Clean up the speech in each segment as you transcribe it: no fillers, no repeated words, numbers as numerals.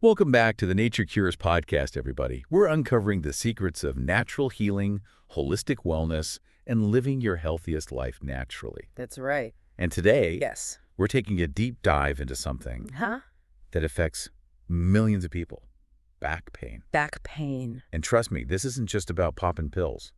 Welcome back to the Nature Cures podcast, everybody. We're uncovering the secrets of natural healing, holistic wellness, and living your healthiest life naturally. That's right. And today, Yes. we're taking a deep dive into something Huh? that affects millions of people, back pain. Back pain. And trust me, this isn't just about popping pills.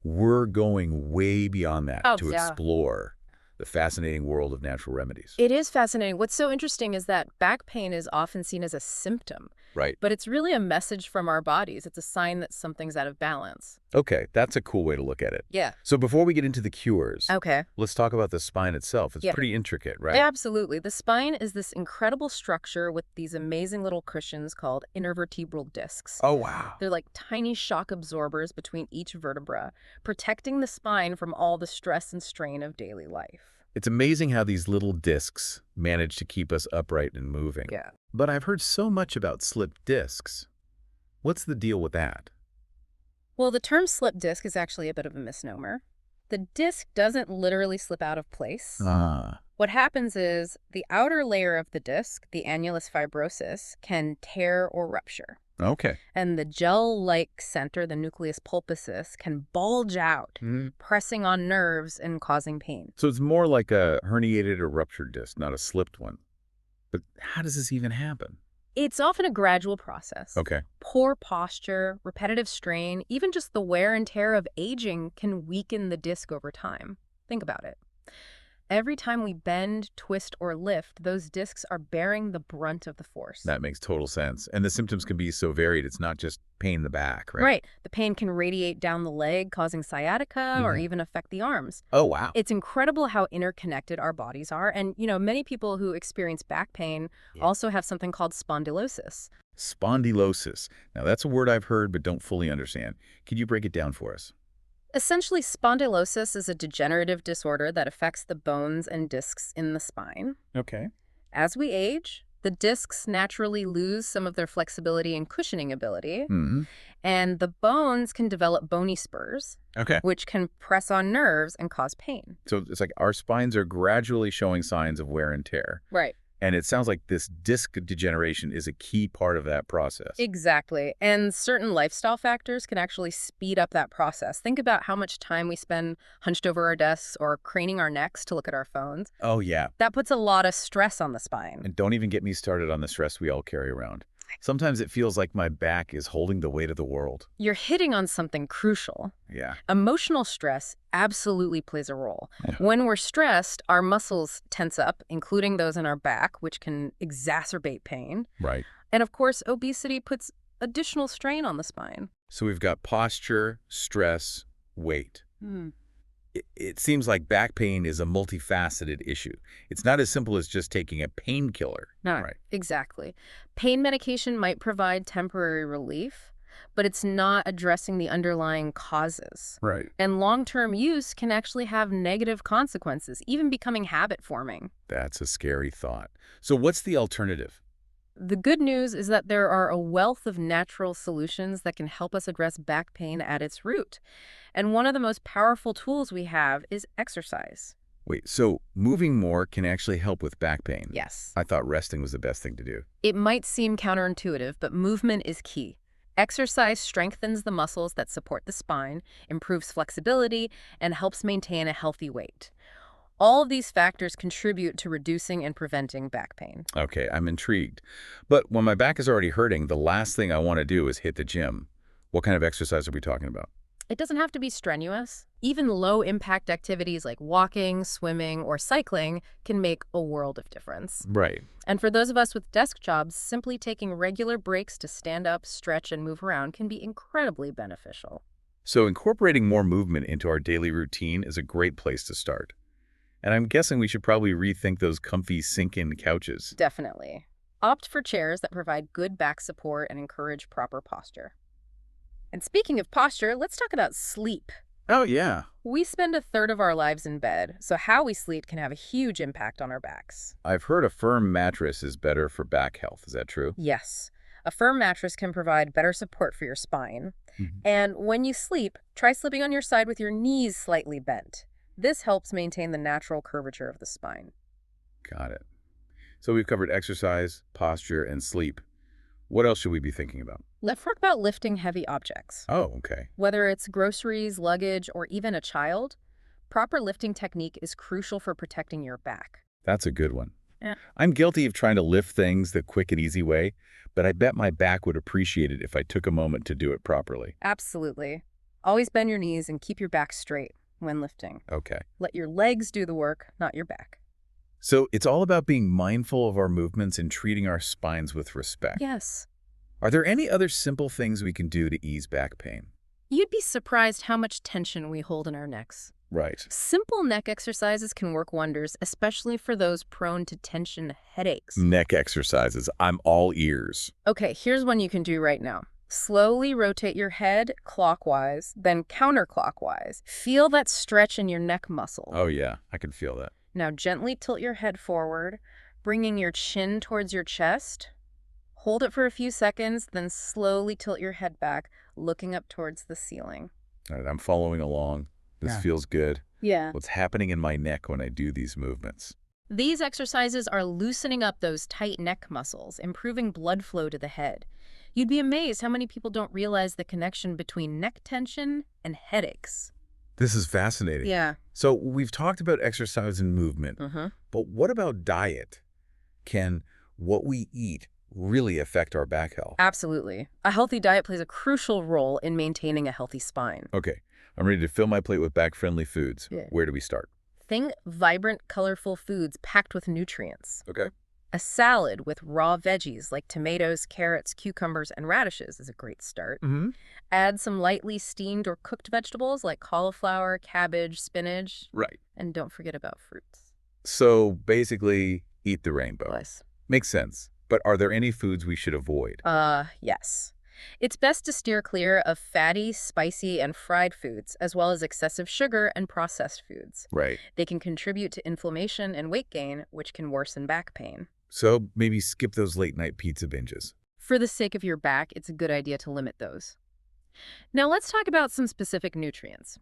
We're going way beyond that Oh, to yeah. explore the fascinating world of natural remedies. It is fascinating. What's so interesting is that back pain is often seen as a symptom, Right. but it's really a message from our bodies. It's a sign that something's out of balance. Okay, that's a cool way to look at it. Yeah. So before we get into the cures, Okay. let's talk about the spine itself. It's Yeah. pretty intricate, right? Absolutely. The spine is this incredible structure with these amazing little cushions called intervertebral discs. Oh, wow. They're like tiny shock absorbers between each vertebra, protecting the spine from all the stress and strain of daily life. It's amazing how these little discs manage to keep us upright and moving. Yeah. But I've heard so much about slipped discs. What's the deal with that? Well, the term slip disc is actually a bit of a misnomer. The disc doesn't literally slip out of place. Ah, What happens is the outer layer of the disc, the annulus fibrosus, can tear or rupture. okay. And the gel-like center, the nucleus pulposus, can bulge out, pressing on nerves and causing pain. So it's more like a herniated or ruptured disc, not a slipped one. But how does this even happen? It's often a gradual process. Okay. Poor posture, repetitive strain, even just the wear and tear of aging can weaken the disc over time. Think about it. Every time we bend, twist, or lift, those discs are bearing the brunt of the force. That makes total sense. And the symptoms can be so varied. It's not just pain in the back, right? Right. The pain can radiate down the leg, causing sciatica or even affect the arms. Oh, wow. It's incredible how interconnected our bodies are. And, many people who experience back pain also have something called spondylosis. Spondylosis. Now, that's a word I've heard but don't fully understand. Could you break it down for us? Essentially, spondylosis is a degenerative disorder that affects the bones and discs in the spine. Okay. As we age, the discs naturally lose some of their flexibility and cushioning ability, and the bones can develop bony spurs, Okay. which can press on nerves and cause pain. So it's like our spines are gradually showing signs of wear and tear. Right. And it sounds like this disc degeneration is a key part of that process. Exactly. And certain lifestyle factors can actually speed up that process. Think about how much time we spend hunched over our desks or craning our necks to look at our phones. Oh, yeah. That puts a lot of stress on the spine. And don't even get me started on the stress we all carry around. Sometimes it feels like my back is holding the weight of the world. You're hitting on something crucial. Yeah. Emotional stress absolutely plays a role. Yeah. When we're stressed, our muscles tense up, including those in our back, which can exacerbate pain. Right. And of course, obesity puts additional strain on the spine. So we've got posture, stress, weight. It seems like back pain is a multifaceted issue. It's not as simple as just taking a painkiller. No, Right. exactly. Pain medication might provide temporary relief, but it's not addressing the underlying causes. Right. And long-term use can actually have negative consequences, even becoming habit-forming. That's a scary thought. So what's the alternative? The good news is that there are a wealth of natural solutions that can help us address back pain at its root. And one of the most powerful tools we have is exercise. Wait, so moving more can actually help with back pain? Yes. I thought resting was the best thing to do. It might seem counterintuitive, but movement is key. Exercise strengthens the muscles that support the spine, improves flexibility, and helps maintain a healthy weight. All of these factors contribute to reducing and preventing back pain. Okay, I'm intrigued. But when my back is already hurting, the last thing I want to do is hit the gym. What kind of exercise are we talking about? It doesn't have to be strenuous. Even low-impact activities like walking, swimming, or cycling can make a world of difference. Right. And for those of us with desk jobs, simply taking regular breaks to stand up, stretch, and move around can be incredibly beneficial. So incorporating more movement into our daily routine is a great place to start. And I'm guessing we should probably rethink those comfy sink-in couches. Definitely. Opt for chairs that provide good back support and encourage proper posture. And speaking of posture, let's talk about sleep. Oh, yeah. We spend a third of our lives in bed, so how we sleep can have a huge impact on our backs. I've heard a firm mattress is better for back health. Is that true? Yes. A firm mattress can provide better support for your spine. And when you sleep, try sleeping on your side with your knees slightly bent. This helps maintain the natural curvature of the spine. Got it. So we've covered exercise, posture, and sleep. What else should we be thinking about? Let's talk about lifting heavy objects. Oh, okay. Whether it's groceries, luggage, or even a child, proper lifting technique is crucial for protecting your back. That's a good one. Yeah. I'm guilty of trying to lift things the quick and easy way, but I bet my back would appreciate it if I took a moment to do it properly. Absolutely. Always bend your knees and keep your back straight when lifting. Okay. Let your legs do the work, not your back. So it's all about being mindful of our movements and treating our spines with respect. Yes. Are there any other simple things we can do to ease back pain? You'd be surprised how much tension we hold in our necks. Right. Simple neck exercises can work wonders, especially for those prone to tension headaches. Neck exercises. I'm all ears. Okay, here's one you can do right now. Slowly rotate your head clockwise, then counterclockwise. Feel that stretch in your neck muscle. Oh, yeah. I can feel that. Now gently tilt your head forward, bringing your chin towards your chest. Hold it for a few seconds, then slowly tilt your head back, looking up towards the ceiling. All right, I'm following along. This Yeah. feels good. Yeah. What's happening in my neck when I do these movements? These exercises are loosening up those tight neck muscles, improving blood flow to the head. You'd be amazed how many people don't realize the connection between neck tension and headaches. This is fascinating. Yeah. So we've talked about exercise and movement, Mm-hmm. but what about diet? Can what we eat really affect our back health? Absolutely. A healthy diet plays a crucial role in maintaining a healthy spine. Okay, I'm ready to fill my plate with back-friendly foods. Yeah. Where do we start? Think vibrant, colorful foods packed with nutrients. Okay. A salad with raw veggies like tomatoes, carrots, cucumbers, and radishes is a great start. Mm-hmm. Add some lightly steamed or cooked vegetables like cauliflower, cabbage, spinach, Right. and don't forget about fruits. So basically, eat the rainbow. Nice. Makes sense. But are there any foods we should avoid? Yes. It's best to steer clear of fatty, spicy, and fried foods, as well as excessive sugar and processed foods. Right. They can contribute to inflammation and weight gain, which can worsen back pain. So maybe skip those late-night pizza binges. For the sake of your back, it's a good idea to limit those. Now let's talk about some specific nutrients.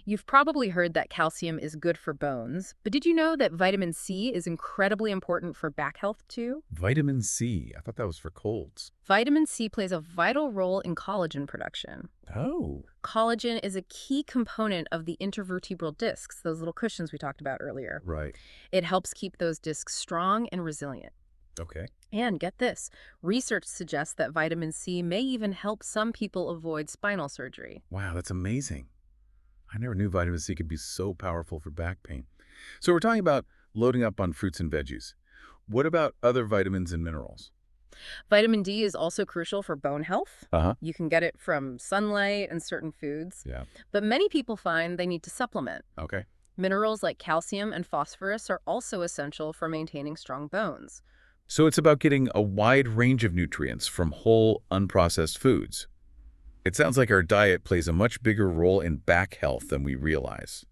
You've probably heard that calcium is good for bones, but did you know that vitamin C is incredibly important for back health too? Vitamin C. I thought that was for colds. Vitamin C plays a vital role in collagen production. Oh. Collagen is a key component of the intervertebral discs, those little cushions we talked about earlier. Right. It helps keep those discs strong and resilient. Okay. And get this, research suggests that vitamin C may even help some people avoid spinal surgery. Wow, that's amazing. I never knew vitamin C could be so powerful for back pain. So we're talking about loading up on fruits and veggies. What about other vitamins and minerals? Vitamin D is also crucial for bone health. Uh-huh. You can get it from sunlight and certain foods, Yeah. but many people find they need to supplement. Okay. Minerals like calcium and phosphorus are also essential for maintaining strong bones. So it's about getting a wide range of nutrients from whole, unprocessed foods. It sounds like our diet plays a much bigger role in back health than we realize.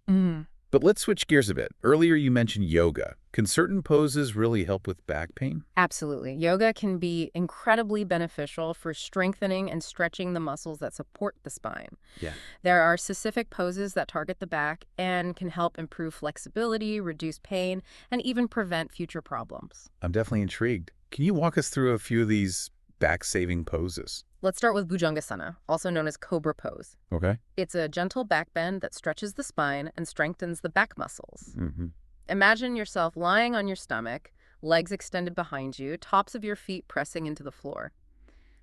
But let's switch gears a bit. Earlier you mentioned yoga. Can certain poses really help with back pain? Absolutely. Yoga can be incredibly beneficial for strengthening and stretching the muscles that support the spine. Yeah. There are specific poses that target the back and can help improve flexibility, reduce pain, and even prevent future problems. I'm definitely intrigued. Can you walk us through a few of these back-saving poses? Let's start with Bhujangasana, also known as Cobra Pose. Okay. It's a gentle back bend that stretches the spine and strengthens the back muscles. Mm-hmm. Imagine yourself lying on your stomach, legs extended behind you, tops of your feet pressing into the floor.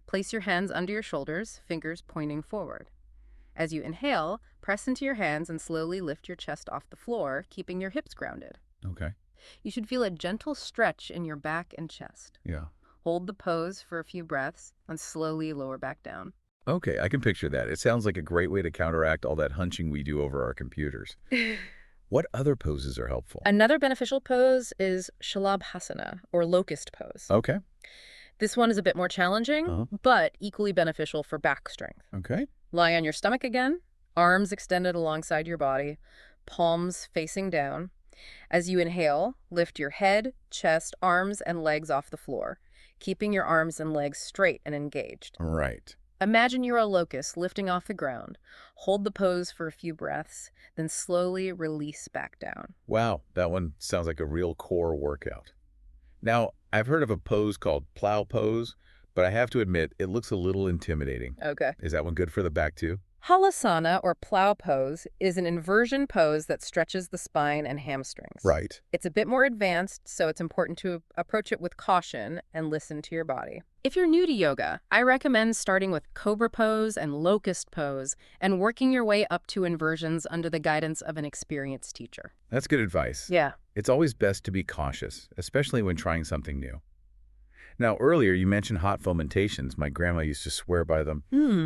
Place your hands under your shoulders, fingers pointing forward. As you inhale, press into your hands and slowly lift your chest off the floor, keeping your hips grounded. Okay. You should feel a gentle stretch in your back and chest. Yeah. Hold the pose for a few breaths and slowly lower back down. Okay, I can picture that. It sounds like a great way to counteract all that hunching we do over our computers. What other poses are helpful? Another beneficial pose is Shalabhasana, or locust pose. Okay. This one is a bit more challenging, but equally beneficial for back strength. Okay. Lie on your stomach again, arms extended alongside your body, palms facing down. As you inhale, lift your head, chest, arms, and legs off the floor, keeping your arms and legs straight and engaged. Right. Imagine you're a locust lifting off the ground. Hold the pose for a few breaths, then slowly release back down. Wow, that one sounds like a real core workout. Now, I've heard of a pose called plow pose, but I have to admit, it looks a little intimidating. Okay. Is that one good for the back too? Halasana, or plow pose, is an inversion pose that stretches the spine and hamstrings. Right. It's a bit more advanced, so it's important to approach it with caution and listen to your body. If you're new to yoga, I recommend starting with cobra pose and locust pose and working your way up to inversions under the guidance of an experienced teacher. That's good advice. Yeah. It's always best to be cautious, especially when trying something new. Now, earlier you mentioned hot fomentations. My grandma used to swear by them.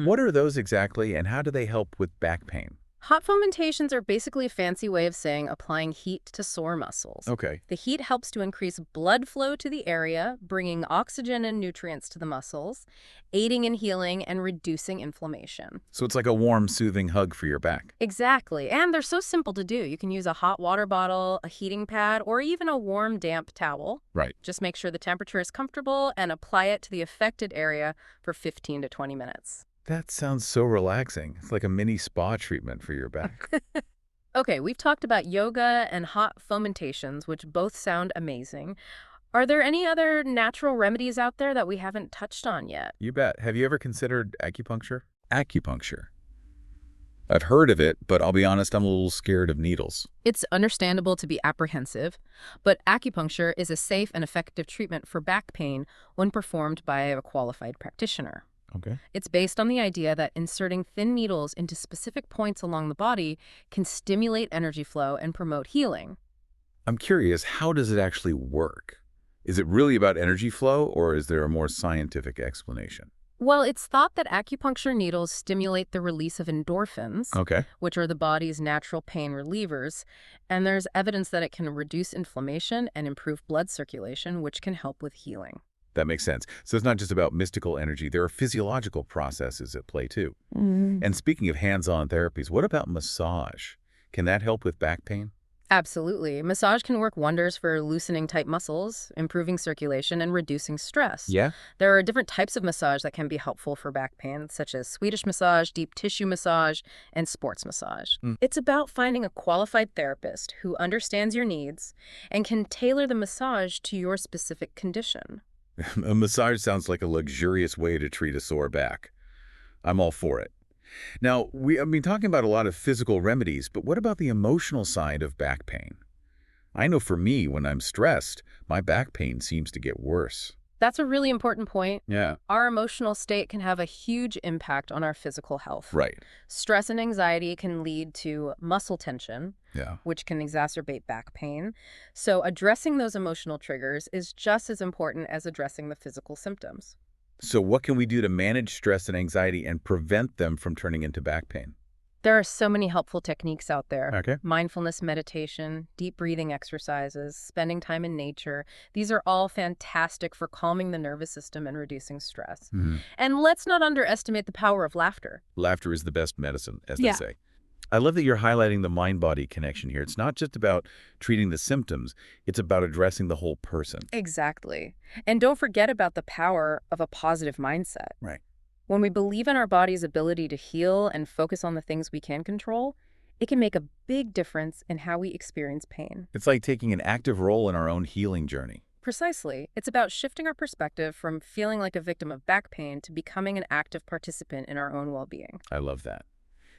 What are those exactly, and how do they help with back pain? Hot fomentations are basically a fancy way of saying applying heat to sore muscles. Okay. The heat helps to increase blood flow to the area, bringing oxygen and nutrients to the muscles, aiding in healing and reducing inflammation. So it's like a warm, soothing hug for your back. Exactly. And they're so simple to do. You can use a hot water bottle, a heating pad, or even a warm, damp towel. Right. Just make sure the temperature is comfortable and apply it to the affected area for 15 to 20 minutes. That sounds so relaxing. It's like a mini spa treatment for your back. Okay, we've talked about yoga and hot fomentations, which both sound amazing. Are there any other natural remedies out there that we haven't touched on yet? You bet. Have you ever considered acupuncture? Acupuncture. I've heard of it, but I'll be honest, I'm a little scared of needles. It's understandable to be apprehensive, but acupuncture is a safe and effective treatment for back pain when performed by a qualified practitioner. Okay. It's based on the idea that inserting thin needles into specific points along the body can stimulate energy flow and promote healing. I'm curious, how does it actually work? Is it really about energy flow, or is there a more scientific explanation? Well, it's thought that acupuncture needles stimulate the release of endorphins, Okay. which are the body's natural pain relievers, and there's evidence that it can reduce inflammation and improve blood circulation, which can help with healing. That makes sense. So it's not just about mystical energy. There are physiological processes at play, too. And speaking of hands-on therapies, what about massage? Can that help with back pain? Absolutely. Massage can work wonders for loosening tight muscles, improving circulation, and reducing stress. Yeah? There are different types of massage that can be helpful for back pain, such as Swedish massage, deep tissue massage, and sports massage. It's about finding a qualified therapist who understands your needs and can tailor the massage to your specific condition. A massage sounds like a luxurious way to treat a sore back. I'm all for it. Now, I've been talking about a lot of physical remedies, but what about the emotional side of back pain? I know for me, when I'm stressed, my back pain seems to get worse. That's a really important point. Yeah. Our emotional state can have a huge impact on our physical health. Right. Stress and anxiety can lead to muscle tension, Yeah. which can exacerbate back pain. So addressing those emotional triggers is just as important as addressing the physical symptoms. So what can we do to manage stress and anxiety and prevent them from turning into back pain? There are so many helpful techniques out there. Okay. Mindfulness meditation, deep breathing exercises, spending time in nature. These are all fantastic for calming the nervous system and reducing stress. And let's not underestimate the power of laughter. Laughter is the best medicine, as they Yeah. say. I love that you're highlighting the mind-body connection here. It's not just about treating the symptoms, it's about addressing the whole person. Exactly. And don't forget about the power of a positive mindset. Right. When we believe in our body's ability to heal and focus on the things we can control, it can make a big difference in how we experience pain. It's like taking an active role in our own healing journey. Precisely. It's about shifting our perspective from feeling like a victim of back pain to becoming an active participant in our own well-being. I love that.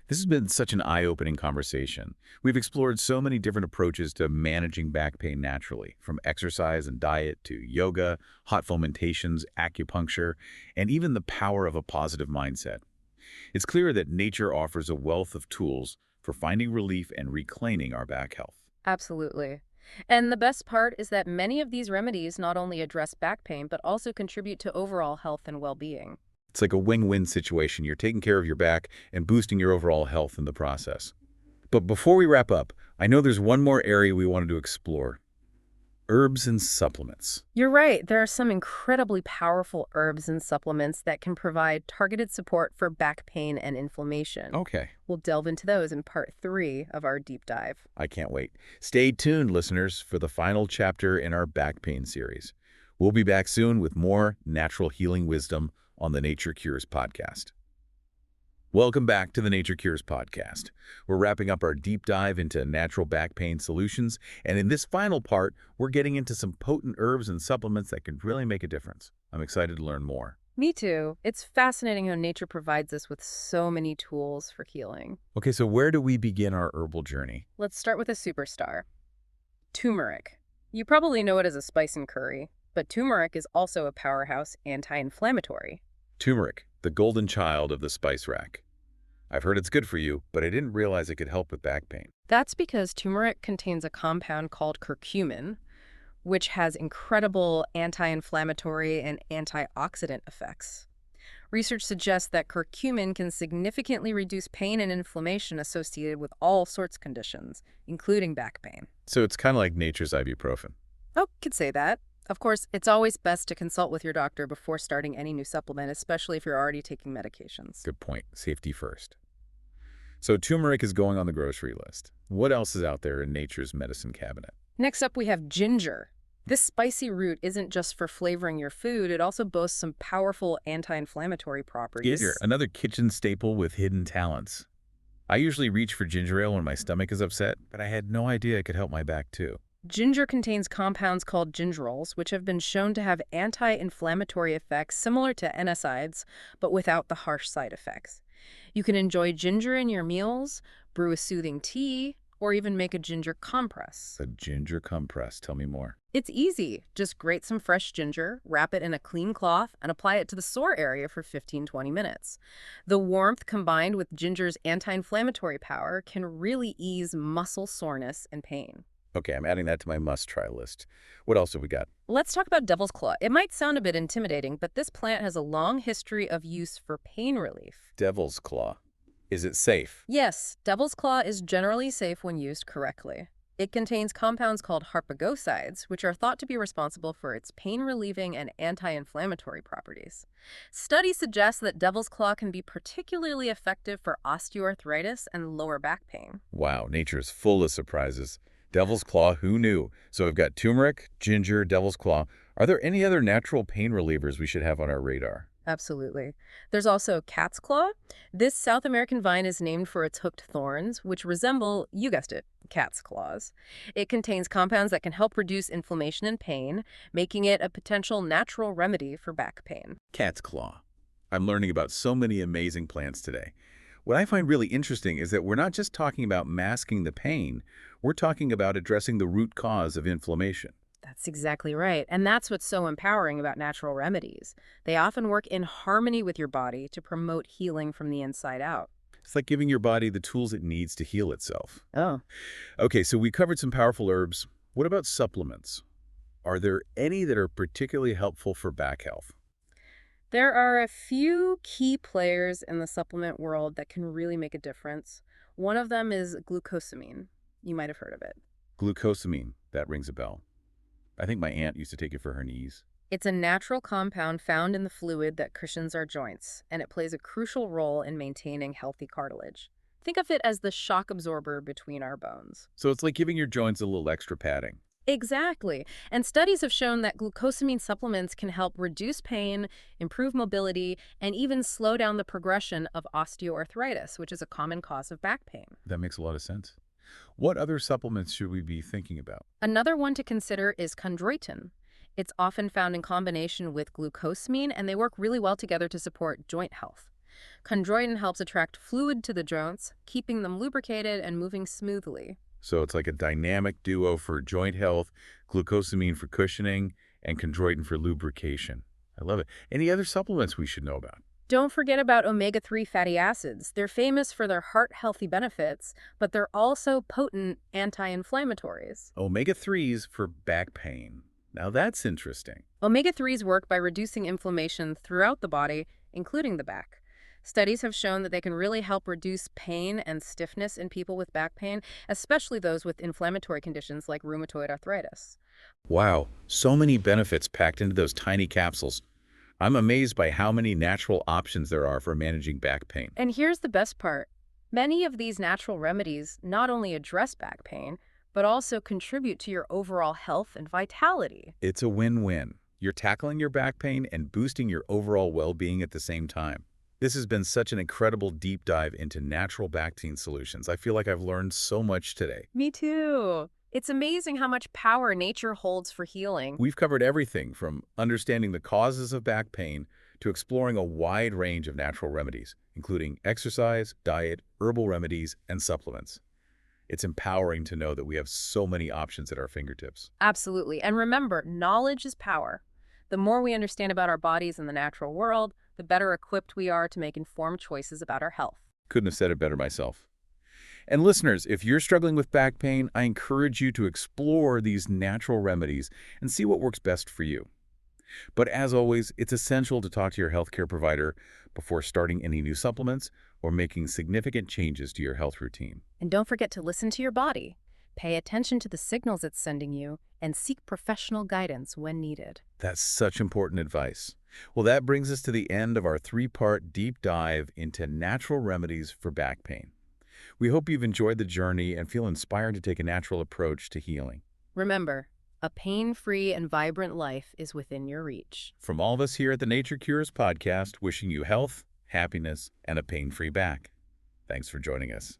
This has been such an eye-opening conversation. We've explored so many different approaches to managing back pain naturally, from exercise and diet to yoga, hot fomentations, acupuncture, and even the power of a positive mindset. It's clear that nature offers a wealth of tools for finding relief and reclaiming our back health. Absolutely. And the best part is that many of these remedies not only address back pain, but also contribute to overall health and well-being. It's like a win-win situation. You're taking care of your back and boosting your overall health in the process. But before we wrap up, I know there's one more area we wanted to explore. Herbs and supplements. You're right. There are some incredibly powerful herbs and supplements that can provide targeted support for back pain and inflammation. Okay. We'll delve into those in part 3 of our deep dive. I can't wait. Stay tuned, listeners, for the final chapter in our back pain series. We'll be back soon with more natural healing wisdom on the Nature Cures podcast. Welcome back to the Nature Cures podcast. We're wrapping up our deep dive into natural back pain solutions, and in this final part, we're getting into some potent herbs and supplements that can really make a difference. I'm excited to learn more. Me too. It's fascinating how nature provides us with so many tools for healing. Okay, so where do we begin our herbal journey? Let's start with a superstar, turmeric. You probably know it as a spice in curry, but turmeric is also a powerhouse anti-inflammatory. Turmeric, the golden child of the spice rack. I've heard it's good for you, but I didn't realize it could help with back pain. That's because turmeric contains a compound called curcumin, which has incredible anti-inflammatory and antioxidant effects. Research suggests that curcumin can significantly reduce pain and inflammation associated with all sorts of conditions, including back pain. So it's kind of like nature's ibuprofen. Oh, could say that. Of course, it's always best to consult with your doctor before starting any new supplement, especially if you're already taking medications. Good point. Safety first. So turmeric is going on the grocery list. What else is out there in nature's medicine cabinet? Next up, we have ginger. This spicy root isn't just for flavoring your food, it also boasts some powerful anti-inflammatory properties. Ginger, another kitchen staple with hidden talents. I usually reach for ginger ale when my stomach is upset, but I had no idea it could help my back too. Ginger contains compounds called gingerols, which have been shown to have anti-inflammatory effects similar to NSAIDs, but without the harsh side effects. You can enjoy ginger in your meals, brew a soothing tea, or even make a ginger compress. A ginger compress, tell me more. It's easy. Just grate some fresh ginger, wrap it in a clean cloth, and apply it to the sore area for 15–20 minutes. The warmth combined with ginger's anti-inflammatory power can really ease muscle soreness and pain. Okay, I'm adding that to my must-try list. What else have we got? Let's talk about devil's claw. It might sound a bit intimidating, but this plant has a long history of use for pain relief. Devil's claw. Is it safe? Yes, devil's claw is generally safe when used correctly. It contains compounds called harpagosides, which are thought to be responsible for its pain-relieving and anti-inflammatory properties. Studies suggest that devil's claw can be particularly effective for osteoarthritis and lower back pain. Wow, nature is full of surprises. Devil's claw, who knew? So we've got turmeric, ginger, devil's claw. Are there any other natural pain relievers we should have on our radar? Absolutely. There's also cat's claw. This South American vine is named for its hooked thorns, which resemble, you guessed it, cat's claws. It contains compounds that can help reduce inflammation and pain, making it a potential natural remedy for back pain. Cat's claw. I'm learning about so many amazing plants today. What I find really interesting is that we're not just talking about masking the pain, we're talking about addressing the root cause of inflammation. That's exactly right. And that's what's so empowering about natural remedies. They often work in harmony with your body to promote healing from the inside out. It's like giving your body the tools it needs to heal itself. Oh. Okay, so we covered some powerful herbs. What about supplements? Are there any that are particularly helpful for back health? There are a few key players in the supplement world that can really make a difference. One of them is glucosamine. You might have heard of it. Glucosamine, that rings a bell. I think my aunt used to take it for her knees. It's a natural compound found in the fluid that cushions our joints, and it plays a crucial role in maintaining healthy cartilage. Think of it as the shock absorber between our bones. So it's like giving your joints a little extra padding. Exactly. And studies have shown that glucosamine supplements can help reduce pain, improve mobility, and even slow down the progression of osteoarthritis, which is a common cause of back pain. That makes a lot of sense. What other supplements should we be thinking about? Another one to consider is chondroitin. It's often found in combination with glucosamine, and they work really well together to support joint health. Chondroitin helps attract fluid to the joints, keeping them lubricated and moving smoothly. So it's like a dynamic duo for joint health, glucosamine for cushioning, and chondroitin for lubrication. I love it. Any other supplements we should know about? Don't forget about omega-3 fatty acids. They're famous for their heart-healthy benefits, but they're also potent anti-inflammatories. Omega-3s for back pain. Now that's interesting. Omega-3s work by reducing inflammation throughout the body, including the back. Studies have shown that they can really help reduce pain and stiffness in people with back pain, especially those with inflammatory conditions like rheumatoid arthritis. Wow, so many benefits packed into those tiny capsules. I'm amazed by how many natural options there are for managing back pain. And here's the best part. Many of these natural remedies not only address back pain, but also contribute to your overall health and vitality. It's a win-win. You're tackling your back pain and boosting your overall well-being at the same time. This has been such an incredible deep dive into natural back pain solutions. I feel like I've learned so much today. Me too. It's amazing how much power nature holds for healing. We've covered everything from understanding the causes of back pain to exploring a wide range of natural remedies, including exercise, diet, herbal remedies, and supplements. It's empowering to know that we have so many options at our fingertips. Absolutely. And remember, knowledge is power. The more we understand about our bodies and the natural world, the better equipped we are to make informed choices about our health. Couldn't have said it better myself. And listeners, if you're struggling with back pain, I encourage you to explore these natural remedies and see what works best for you. But as always, it's essential to talk to your healthcare provider before starting any new supplements or making significant changes to your health routine. And don't forget to listen to your body. Pay attention to the signals it's sending you and seek professional guidance when needed. That's such important advice. Well, that brings us to the end of our three-part deep dive into natural remedies for back pain. We hope you've enjoyed the journey and feel inspired to take a natural approach to healing. Remember, a pain-free and vibrant life is within your reach. From all of us here at the Nature Cures podcast, wishing you health, happiness, and a pain-free back. Thanks for joining us.